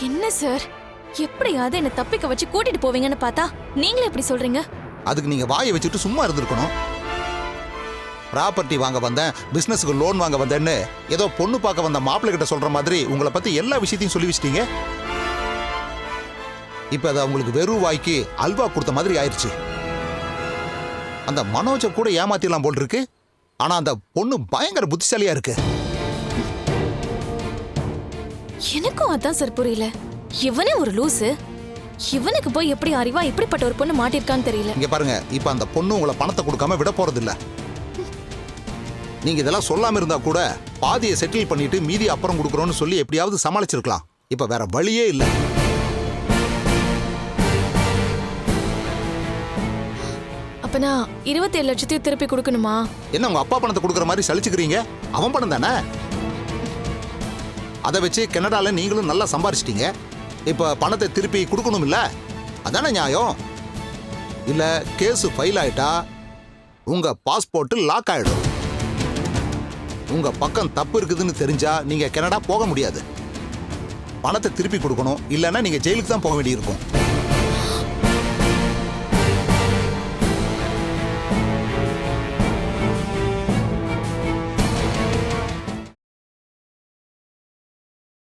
என்ன சார், எப்படியாவது என்ன தப்பிக்க வச்சு கூட்டிட்டு போவீங்கன்னு பார்த்தா நீங்களே எப்படி சொல்றீங்க? அதுக்கு நீங்க வாயை வச்சுட்டு சும்மா இருந்திருக்கணும். ப்ராப்பர்ட்டி வாங்க வந்தேன், பிசினஸுக்கு லோன் வாங்க வந்தேன்னு ஏதோ பொண்ணு பார்க்க வந்த மாப்பிள்ளை கிட்ட சொல்ற மாதிரி உங்களை பத்தி எல்லா விஷயத்தையும் சொல்லி வச்சிட்டீங்க. இப்ப அது உங்களுக்கு வெறும் வாய்க்கு அல்வா கொடுத்த மாதிரி ஆயிடுச்சு. அந்த மனோஜை கூட ஏமாத்திடலாம் போல் இருக்கு. ஆனா அந்த பொண்ணு பயங்கர புத்திசாலியா இருக்கு. எனக்கும் அதான் சார் புரியல. இவனே ஒரு லூசு. இவனுக்கு போய் எப்படி அறிவா இப்படிப்பட்ட ஒரு பொண்ணு மாட்டிருக்கான்னு தெரியல. இங்க பாருங்க, இப்ப அந்த பொண்ணு உங்களை பணத்தை கொடுக்காம விட போறது இல்ல. நீங்க இதெல்லாம் சொல்லாம இருந்தா கூட பாதியை செட்டில் பண்ணிட்டு மீதி அப்புறம் கொடுக்குறோம்னு சொல்லி எப்படியாவது சமாளிச்சிருக்கலாம். இப்ப வேற வழியே இல்ல. அப்ப நான் 27 லட்சத்தையும் திருப்பி கொடுக்கணுமா? என்ன உங்க அப்பா பணத்தை கொடுக்குற மாதிரி சலிச்சுக்கிறீங்க? அவன் பணம் தானே. அதை வச்சு கனடால நீங்களும் நல்லா சம்பாரிச்சிட்டீங்க. இப்ப பணத்தை திருப்பி கொடுக்கணும் இல்ல? அதானே நியாயம். இல்ல கேஸ் ஃபைல் ஆயிட்டா உங்க பாஸ்போர்ட் லாக் ஆயிடும். உங்க பக்கம் தப்பு இருக்குதுன்னு தெரிஞ்சா நீங்க கனடா போக முடியாது. பணத்தை திருப்பி கொடுக்கணும், இல்லைன்னா நீங்க ஜெயிலுக்கு தான் போக வேண்டியிருக்கும்.